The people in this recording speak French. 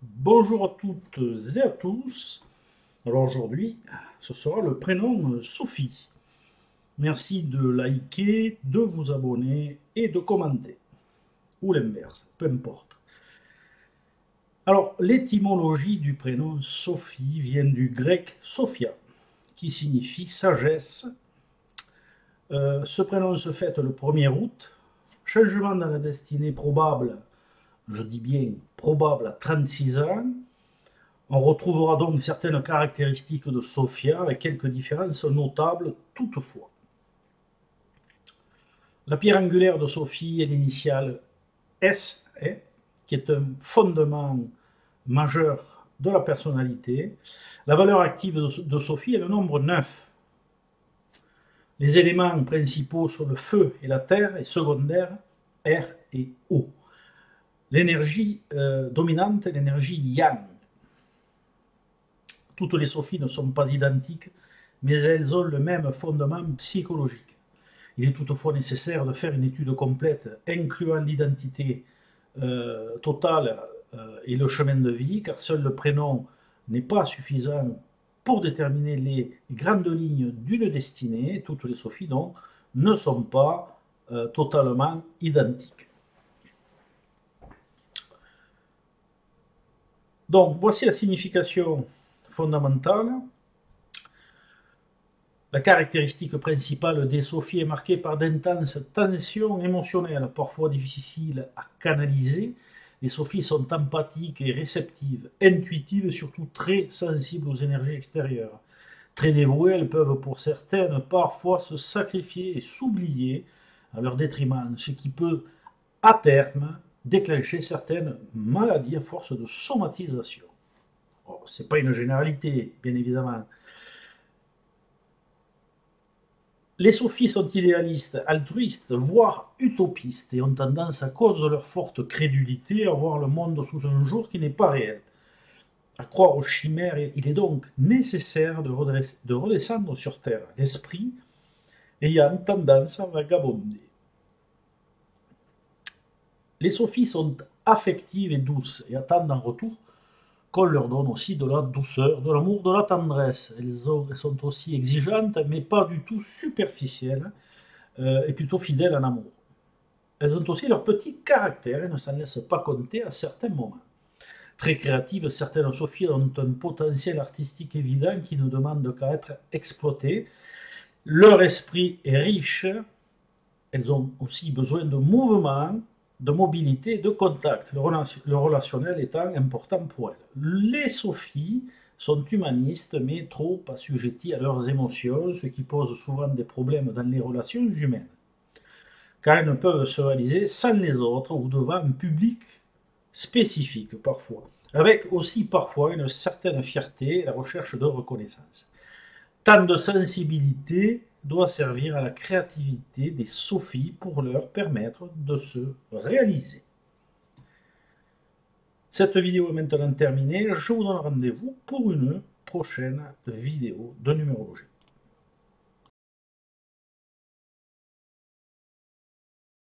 Bonjour à toutes et à tous. Alors aujourd'hui, ce sera le prénom Sophie. Merci de liker, de vous abonner et de commenter. Ou l'inverse, peu importe. Alors, l'étymologie du prénom Sophie vient du grec Sophia, qui signifie sagesse. Ce prénom se fête le 1er août. Changement dans la destinée probable, je dis bien probable à 36 ans. On retrouvera donc certaines caractéristiques de Sophia avec quelques différences notables toutefois. La pierre angulaire de Sophie est l'initiale S, qui est un fondement majeur de la personnalité. La valeur active de Sophie est le nombre 9. Les éléments principaux sont le feu et la terre, et secondaires, R et O. L'énergie dominante est l'énergie yang. Toutes les Sophies ne sont pas identiques, mais elles ont le même fondement psychologique. Il est toutefois nécessaire de faire une étude complète, incluant l'identité totale et le chemin de vie, car seul le prénom n'est pas suffisant pour déterminer les grandes lignes d'une destinée. Toutes les Sophies, donc, ne sont pas totalement identiques. Donc, voici la signification fondamentale. La caractéristique principale des Sophies est marquée par d'intenses tensions émotionnelles, parfois difficiles à canaliser. Les Sophies sont empathiques et réceptives, intuitives et surtout très sensibles aux énergies extérieures. Très dévouées, elles peuvent pour certaines parfois se sacrifier et s'oublier à leur détriment, ce qui peut à terme déclencher certaines maladies à force de somatisation. Oh, ce n'est pas une généralité, bien évidemment. Les sophies sont idéalistes, altruistes, voire utopistes, et ont tendance, à cause de leur forte crédulité, à voir le monde sous un jour qui n'est pas réel. À croire aux chimères, il est donc nécessaire de redescendre sur Terre, l'esprit ayant tendance à vagabonder. Les sophies sont affectives et douces, et attendent en retour qu'on leur donne aussi de la douceur, de l'amour, de la tendresse. Elles sont aussi exigeantes, mais pas du tout superficielles, et plutôt fidèles en amour. Elles ont aussi leur petit caractère et ne s'en laissent pas compter à certains moments. Très créatives, certaines Sophies ont un potentiel artistique évident qui ne demande qu'à être exploité. Leur esprit est riche, elles ont aussi besoin de mouvement, de mobilité, de contact, le relationnel étant important pour elles. Les Sophies sont humanistes, mais trop assujetties à leurs émotions, ce qui pose souvent des problèmes dans les relations humaines, car elles ne peuvent se réaliser sans les autres ou devant un public spécifique parfois, avec aussi parfois une certaine fierté et la recherche de reconnaissance. Tant de sensibilité doit servir à la créativité des Sophies pour leur permettre de se réaliser. Cette vidéo est maintenant terminée. Je vous donne rendez-vous pour une prochaine vidéo de numérologie.